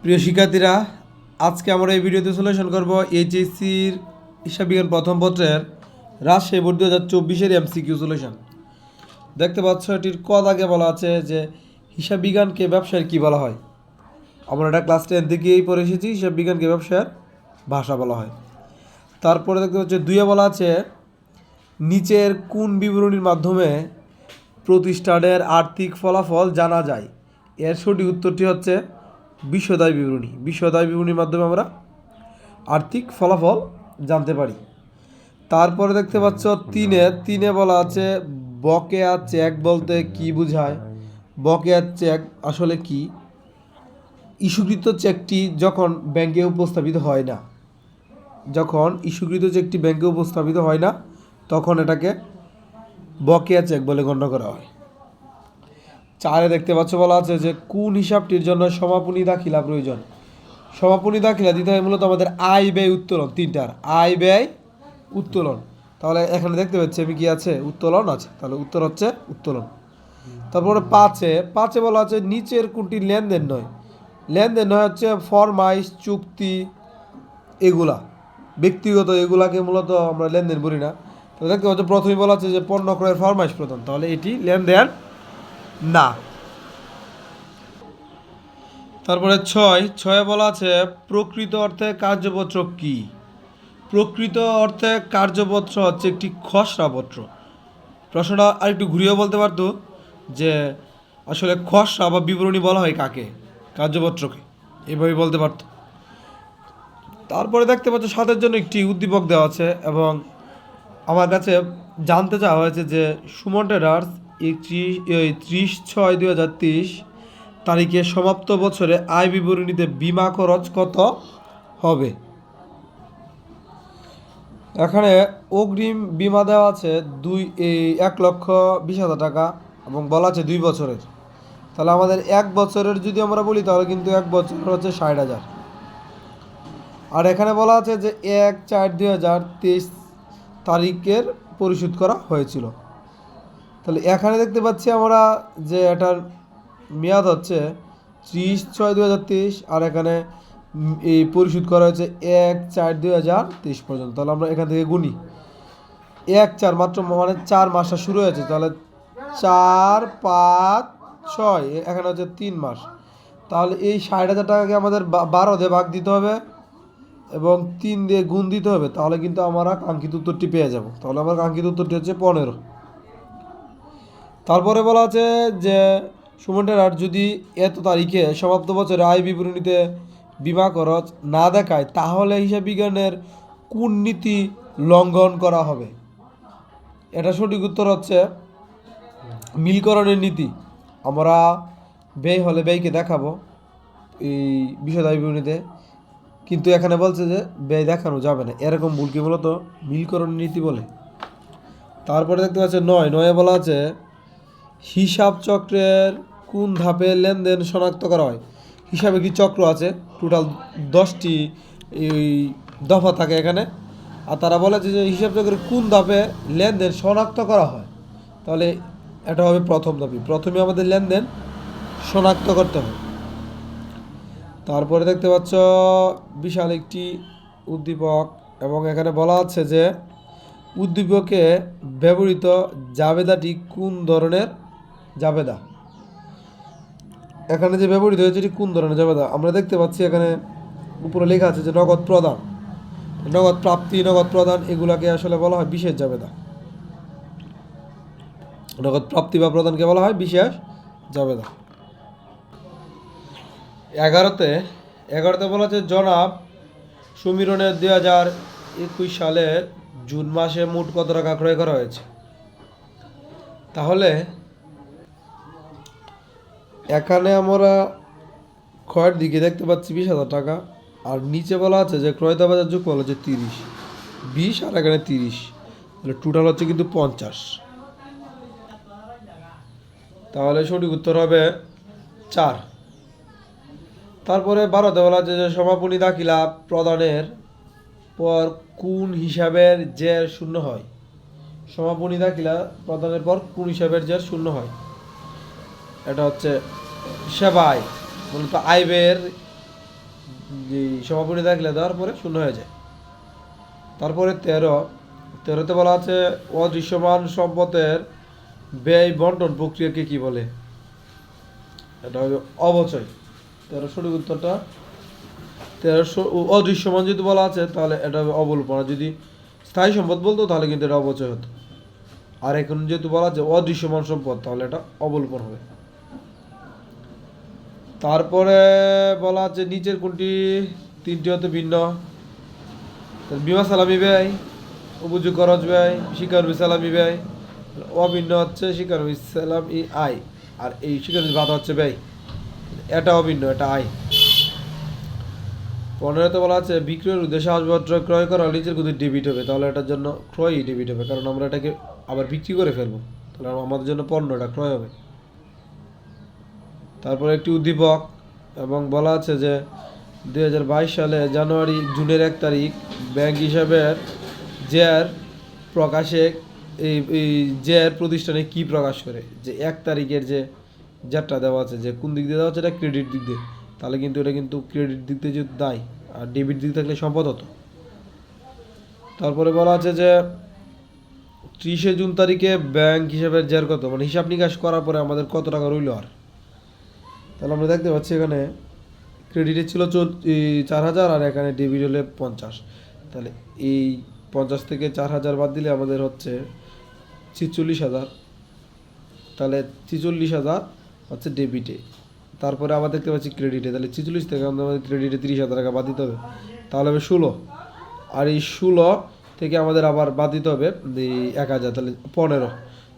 প্রিয় শিক্ষার্থীরা, আজকে আমরা এই ভিডিওতে সলিউশন করব এইচএসসির হিসাব বিজ্ঞান প্রথম পত্রের রাজশাহী বোর্ড 2024-এর এমসিকিউ সলিউশন। দেখতে পাচ্ছ এটির ক দাগে বলা আছে যে হিসাব বিজ্ঞানকে ব্যবসায়ের কী বলা হয়। আমরা এটা ক্লাস 10 থেকেই পড়ে এসেছি, হিসাব বিজ্ঞানকে ব্যবসায়ের ভাষা বলা হয়। তারপরে দেখতে পাচ্ছ দুইয়ে বলা আছে নিচের কোন বিবরণীর মাধ্যমে প্রতিষ্ঠানের আর্থিক ফলাফল জানা যায়। এর সঠিক উত্তরটি হচ্ছে বিশদায় বিবরণী। বিশদায় বিবরণীর মাধ্যমে আমরা আর্থিক ফলাফল জানতে পারি। তারপরে দেখতে পাচ্ছ তিনে বলা আছে বকেয়া চেক বলতে কি বোঝায়। বকেয়া চেক আসলে কি? ইস্যুকৃত চেকটি যখন ব্যাংকে উপস্থাপিত হয় না, যখন ইস্যুকৃত চেকটি ব্যাংকে উপস্থাপিত হয় না তখন এটাকে বকেয়া চেক বলে গণ্য করা হয়। 4 দেখতে পাচ্ছ বলা আছে যে কোন হিসাবটির জন্য সমাপনী দাখিলা প্রয়োজন। সমাপনী দাখিলা দিতে হয় মূলত আমাদের আয় ব্যয় উত্তোলন, তিনটার আয় ব্যয় উত্তোলন। তাহলে এখানে দেখতে পাচ্ছি আমি কি আছে, উত্তোলন আছে, তাহলে উত্তর হচ্ছে উত্তোলন। তারপরে পাঁচে বলা আছে নিচের কোনটি লেনদেন নয়। লেনদেন নয় হচ্ছে ফরমাইশ, চুক্তি, এগুলা ব্যক্তিগত, এগুলাকে মূলত আমরা লেনদেন বলি না। তো দেখতে পাচ্ছ প্রথমেই বলা আছে যে পণ্য ক্রয়ের ফরমাইশ প্রদান, তাহলে এটি লেনদেন না। তারপরে ছয়ে বলা আছে প্রকৃত অর্থে কার্যপত্র কি। প্রকৃত অর্থে কার্যপত্র হচ্ছে একটি খসড়াপত্র। প্রশ্নটা আর একটু ঘুরিয়েও বলতে পারতো যে আসলে খসড়া বা বিবরণী বলা হয় কাকে, কার্যপত্রকে, এভাবে বলতে পারতো। তারপরে দেখতে পাচ্ছ 7-এর জন্য একটি উদ্দীপক দেওয়া আছে এবং আমার কাছে জানতে চাওয়া হয়েছে যে সুমন ট্রেডার্স 30/6/2023 তারিখে সমাপ্ত বছরে আয় বিবরণীতে বিমা খরচ কত হবে। এখানে অগ্রিম বিমা দেওয়া আছে 1,20,000 টাকা এবং বলা আছে 2 বছরের। তাহলে আমাদের 1 বছরের যদি আমরা বলি তাহলে কিন্তু 1 বছর হচ্ছে 60,000। আর এখানে বলা আছে যে 1/4/2023 তারিখের পরিশোধ করা হয়েছিল। তাহলে এখানে দেখতে পাচ্ছি আমরা যে এটার মেয়াদ হচ্ছে 30/6/2023 আর এখানে এই পরিশোধ করা হয়েছে 1/4/2023 পর্যন্ত। তাহলে আমরা এখান থেকে গুনি 1/4 মাত্র, মানে 4 মাসটা শুরু হয়েছে, তাহলে 4, 5, 6 এখানে হচ্ছে 3 মাস। তাহলে এই 60,000 টাকাকে আমাদের 12 দিয়ে ভাগ দিতে হবে এবং 3 দিয়ে গুণ দিতে হবে, তাহলে কিন্তু আমরা কাঙ্ক্ষিত উত্তরটি পেয়ে যাব। তাহলে আমার কাঙ্ক্ষিত উত্তরটি হচ্ছে 15। তারপরে বলা আছে যে সুমন ট্রেডার যদি এত তারিখে সমাপ্ত বছরে আয় বিবরণীতে বিমা খরচ না দেখায় তাহলে হিসাব বিজ্ঞানের কোন নীতি লঙ্ঘন করা হবে। এটা সঠিক উত্তর হচ্ছে মিলকরণের নীতি। আমরা ব্যয় হলে ব্যয়কে দেখাবো এই বিষয় বিবরণীতে, কিন্তু এখানে বলছে যে ব্যয় দেখানো যাবে না, এরকম ভুলকে মূলত মিলকরণের নীতি বলে। তারপরে দেখতে পাচ্ছি 9 বলা আছে হিসাব চক্রের কোন ধাপে লেনদেন শনাক্ত করা হয়। হিসাবে কি চক্র আছে, টোটাল 10টি এই দফা থাকে এখানে, আর তারা বলে যে হিসাব চক্রের কোন ধাপে লেনদেন শনাক্ত করা হয়। তাহলে এটা হবে প্রথম ধাপে, প্রথমে আমাদের লেনদেন শনাক্ত করতে হবে। তারপরে দেখতে পাচ্ছ বিশাল একটি উদ্দীপক এবং এখানে বলা আছে যে উদ্দীপকে ব্যবহৃত জাবেদাটি কোন ধরনের জাবেদা। এখানে যে ব্যবহৃত হয়েছে এটি কোন ধরনের জাবেদা আমরা দেখতে পাচ্ছি এখানে উপরে লেখা আছে যে নগদ প্রদান, নগদ প্রাপ্তি, নগদ প্রদান, এগুলাকে আসলে বলা হয় বিশেষ জাবেদা। নগদ প্রাপ্তি বা প্রদানকে বলা হয় বিশেষ জাবেদা। 11তে বলা আছে জনাব সমীরনের 2021 সালের জুন মাসে মোট কত টাকা ক্রয় করা হয়েছে। তাহলে এখানে আমরা ক্রয়ের দিকে দেখতে পাচ্ছি 20,000 টাকা আর নিচে বলা আছে যে ক্রয়তা বাজার যোগফল হচ্ছে 20 আর এখানে 30, তাহলে টোটাল হচ্ছে কিন্তু 50। তাহলে সঠিক উত্তর হবে 4। তারপরে 12তে বলা আছে যে সমাপনী দাখিলা প্রদানের পর কোন হিসাবের জের শূন্য হয়। সমাপনী দাখিলা প্রদানের পর কোন হিসাবের জের শূন্য হয়। এটা হচ্ছে সেবায় মূলত আয় ব্যয়ের যে সমাপনী দেখলে দেওয়ার পরে শূন্য হয়ে যায়। তারপরে 13তে বলা আছে অদৃশ্যমান সম্পদের ব্যয় বন্টন প্রক্রিয়াকে কি বলে? এটা হবে অবচয়। 13 সঠিক উত্তরটা 13 অদৃশ্যমান যদি বলা আছে তাহলে এটা হবে অবলোপন। আর যদি স্থায়ী সম্পদ বলতো তাহলে কিন্তু এটা অবচয় হতো। আর এখন যেহেতু বলা আছে অদৃশ্যমান সম্পদ তাহলে এটা অবলোপন হবে। তারপরে বলা আছে নিচের কোনটি তিনটি হতে ভিন্ন? বিমা সালামি ব্যয়, উপযোগ খরচ ব্যয়, শিক্ষানবী সালামি ব্যয়। অভিন্ন হচ্ছে শিক্ষানবী সালামি আয়, আর এই শিক্ষানবী ভাতা হচ্ছে ব্যয়। এটা অভিন্ন, এটা আয়। 15তে বলা আছে বিক্রয়ের উদ্দেশ্যে আসবাবপত্র ক্রয় করা নিচের কোনটি ডেবিট হবে? তাহলে এটার জন্য ক্রয়ই ডেবিট হবে, কারণ আমরা এটাকে আবার বিক্রি করে ফেলবো, তাহলে আমাদের জন্য পণ্যটা ক্রয় হবে। তারপরে একটি উদ্দীপক এবং বলা আছে যে 2022 সালে জুনের 1 তারিখ ব্যাংক হিসাবের জের প্রকাশে এই জের প্রতিষ্ঠানে কি প্রকাশ করে? যে 1 তারিখের যে জেরটা দেওয়া আছে, যে কোন দিক দিয়ে দেওয়া আছে, এটা ক্রেডিট দিক দিয়ে, তাহলে কিন্তু এটা কিন্তু ক্রেডিট দিক দিয়ে যদি দেয়, আর ডেবিট দিক থাকলে সম্পদ হতো। তারপরে বলা আছে যে 30 জুন তারিখে ব্যাংক হিসাবের জের কত, মানে হিসাব নিকাশ করার পরে আমাদের কত টাকা রইল আর? তাহলে আমরা দেখতে পাচ্ছি এখানে ক্রেডিটে ছিল 4,000 আর এখানে ডেবিট হলে 50। তাহলে এই 50 থেকে 4,000 বাদ দিলে আমাদের হচ্ছে 46,000। তাহলে 46,000 হচ্ছে ডেবিটে। তারপরে আবার দেখতে পাচ্ছি ক্রেডিটে, তাহলে 46 থেকে আমাদের ক্রেডিটে 30,000 টাকা বাদ দিতে হবে, তাহলে হবে 16। আর এই 16 থেকে আমাদের আবার বাদ দিতে হবে এই 1,000, তাহলে 15।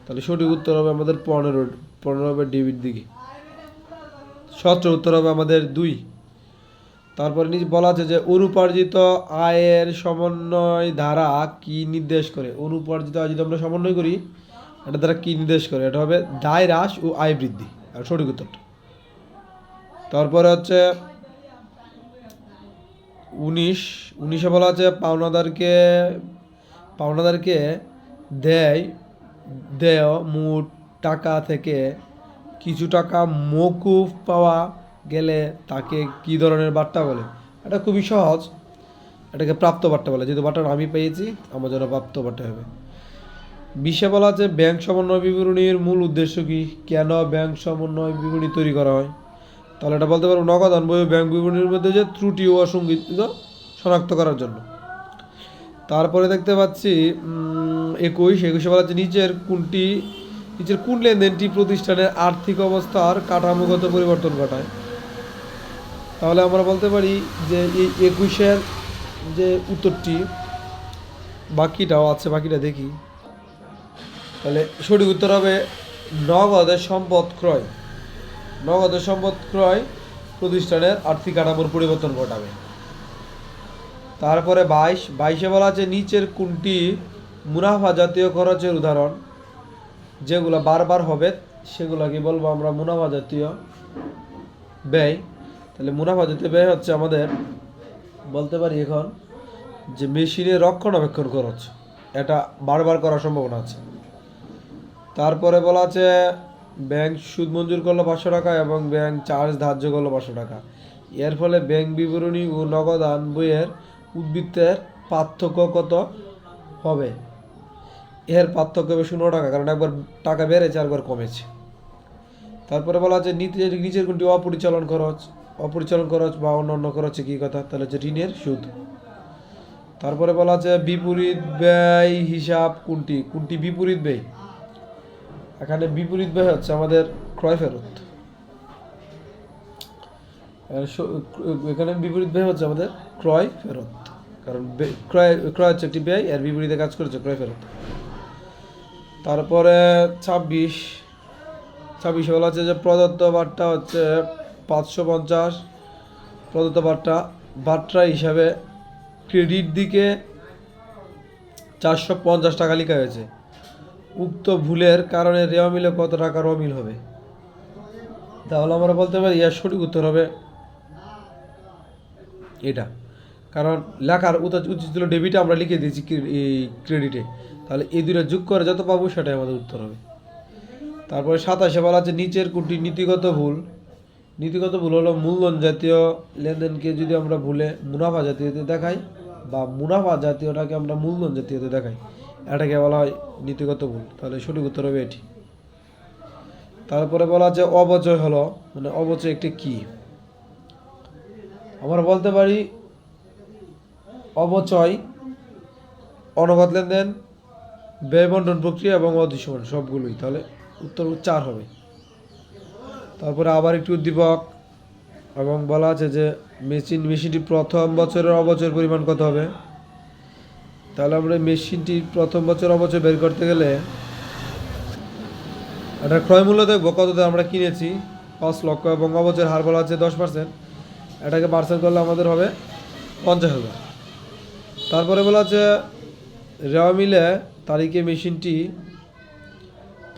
তাহলে সঠিক উত্তর হবে আমাদের 15 হবে ডেবিট দিকে। সঠিক উত্তর হবে আমাদের 2। তারপরে নিচে বলা আছে যে অনুপার্জিত আয়ের সমন্বয় ধারা কি নির্দেশ করে? অনুপার্জিত আয় যদি আমরা সমন্বয় করি, এটা দ্বারা কি নির্দেশ করে? এটা হবে দায় হ্রাস ও আয় বৃদ্ধি, আর সঠিক উত্তরটা। তারপরে হচ্ছে 19 বলা আছে পাওনাদারকে দেয় মোট টাকা থেকে কিছু টাকা মওকুফ পাওয়া গেলে তাকে কি ধরনের বার্তা বলে? এটা খুবই সহজ, এটাকে প্রাপ্ত বার্তা বলে, যেহেতু বার্তাটা আমি পেয়েছি আমার জন্য প্রাপ্ত বার্তা হবে। 20 বলা আছে ব্যাংক সমন্বয় বিবরণীর মূল উদ্দেশ্য কি? কেন ব্যাংক সমন্বয় বিবরণী তৈরি করা হয়? তাহলে এটা বলতে পারবো নগদান বই ব্যাংক বিবরণীর মধ্যে যে ত্রুটি ও অসঙ্গিত শনাক্ত করার জন্য। তারপরে দেখতে পাচ্ছি 21 বলা আছে নিচের কোন লেনদেনটি প্রতিষ্ঠানের আর্থিক অবস্থার কাঠামোগত পরিবর্তন ঘটায়? তাহলে আমরা বলতে পারি যে এই 21 যে উত্তরটি, বাকিটাও আছে, বাকিটা দেখি। তাহলে সঠিক উত্তর হবে নগদের সম্পদ ক্রয়। নগদের সম্পদ ক্রয় প্রতিষ্ঠানের আর্থিক কাঠামোর পরিবর্তন ঘটাবে। তারপরে 22 বলা আছে নিচের কোনটি মুনাফা জাতীয় খরচের উদাহরণ? যেগুলো বারবার হবে সেগুলোকে বলবো আমরা মুনাফা জাতীয় ব্যয়। তাহলে মুনাফা জাতীয় ব্যয় হচ্ছে আমাদের বলতে পারি এখন যে মেশিনের রক্ষণাবেক্ষণ খরচ, এটা বারবার করার সম্ভাবনা আছে। তারপরে বলা আছে ব্যাংক সুদ মঞ্জুর করলো 500 টাকা এবং ব্যাংক চার্জ ধার্য করলো 500 টাকা। এর ফলে ব্যাংক বিবরণী ও নগদান বইয়ের উদ্বৃত্তের পার্থক্য কত হবে? এর পার্থক্য হবে 0 টাকা, কারণ একবার টাকা বেড়েছে আর একবার কমেছে। তারপরে বলা আছে নিচের কোনটি অপরিচালন খরচ বা অন্যান্য খরচে কি কথা? তাহলে হচ্ছে ঋণের সুদ। তারপরে বলা আছে বিপরীত ব্যয় হিসাব কোনটি বিপরীত ব্যয়? এখানে বিপরীত ব্যয় হচ্ছে আমাদের ক্রয় ফেরত। এখানে বিপরীত ব্যয় হচ্ছে আমাদের ক্রয় ফেরত, কারণ ক্রয় হচ্ছে একটি ব্যয়, এর বিপরীতে কাজ করেছে ক্রয় ফেরত। তারপরে 26 বলা আছে যে প্রদত্ত বার্তা হচ্ছে 550। প্রদত্ত বার্তা হিসাবে ক্রেডিট দিকে 450 টাকা লেখা হয়েছে। উক্ত ভুলের কারণে রেওয়া মিলে কত টাকার অমিল হবে? তাহলে আমরা বলতে পারি এর সঠিক উত্তর হবে এটা, কারণ লেখার উচিত ছিল ডেবিটে, আমরা লিখে দিয়েছি ক্রেডিটে, তাহলে এই দুটো যোগ করে যত পাবো সেটাই আমাদের উত্তর হবে। তারপরে 27 বলা আছে নিচের কোনটি নীতিগত ভুল? নীতিগত ভুল হলো মূলধন জাতীয় লেনদেনকে যদি আমরা ভুলে মুনাফা জাতীয়তে দেখাই বা মুনাফা জাতীয়টাকে আমরা মূলধন জাতীয়তে দেখাই, এটাকে বলা হয় নীতিগত ভুল। তাহলে সঠিক উত্তর হবে এটি। তারপরে বলা আছে অবচয় হলো, মানে অবচয় একটি কি? আমরা বলতে পারি অবচয় অনগদ লেনদেন, ব্যয় বন্টন প্রক্রিয়া এবং অদৃশ্যমান সবগুলোই। তাহলে উত্তর 4 হবে। তারপরে আবার একটি উদ্দীপক এবং বলা আছে যে মেশিনটির প্রথম বছরের অবচয়ের পরিমাণ কত হবে? তাহলে আমরা মেশিনটির প্রথম বছর অবচয় বের করতে গেলে এটা ক্রয় মূল্য দেখবো কততে আমরা কিনেছি 5 লক্ষ এবং অবচয়ের হার বলা আছে 10%। এটাকে পার্সেন্ট করলে আমাদের হবে 50,000। তারপরে বলা আছে রেওয়া মিলে তারিখে মেশিনটি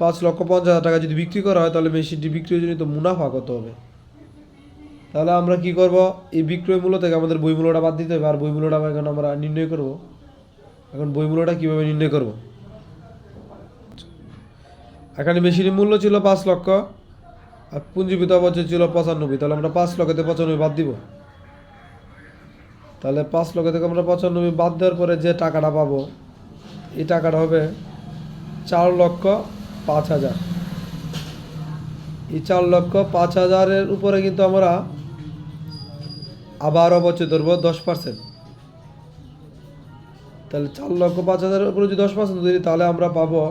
5,50,000 টাকা যদি বিক্রি করা হয় তাহলে মেশিনটি বিক্রয়জনিত মুনাফা কত হবে? তাহলে আমরা কি করব, এই বিক্রয় মূল্য থেকে আমাদের বই মূল্যটা বাদ দিতে হবে, আর বই মূল্যটা এখন আমরা নির্ণয় করব। এখন বই মূল্যটা কীভাবে নির্ণয় করব? এখানে মেশিনের মূল্য ছিল 5 লক্ষ আর পুঞ্জীভূত অবচয় ছিল 95, তাহলে আমরা 5 লক্ষ থেকে 95 বাদ দিব। তাহলে 5 লক্ষ থেকে আমরা 95 বাদ দেওয়ার পরে যে টাকাটা পাবো এই টাকাটা হবে 4,05,000। এই 4,05,000-এর উপরে কিন্তু আমরা আবার অবচয় ধরবো 10%। তাহলে 4,05,000-এর উপরে যদি 10% ধরি তাহলে আমরা পাবো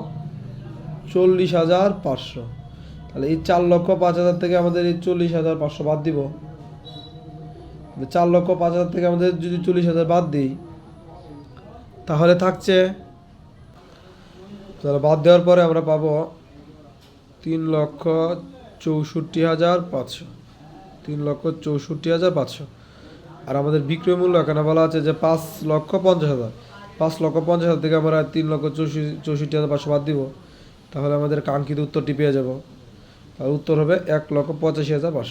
40,500। তাহলে এই 4,05,000 থেকে আমাদের এই 40,500 বাদ দিব। 4,05,000 থেকে আমাদের যদি 40,000 বাদ দিই তাহলে থাকছে, তাহলে বাদ দেওয়ার পরে আমরা পাবো 3,64,500। 3,64,500। আর আমাদের বিক্রয় মূল্য এখানে বলা আছে যে 5,50,000। 5,50,000 থেকে আমরা 3,64,500 বাদ দিব, তাহলে আমাদের কাঙ্ক্ষিত উত্তরটি পেয়ে যাব। তার উত্তর হবে 1,85,500।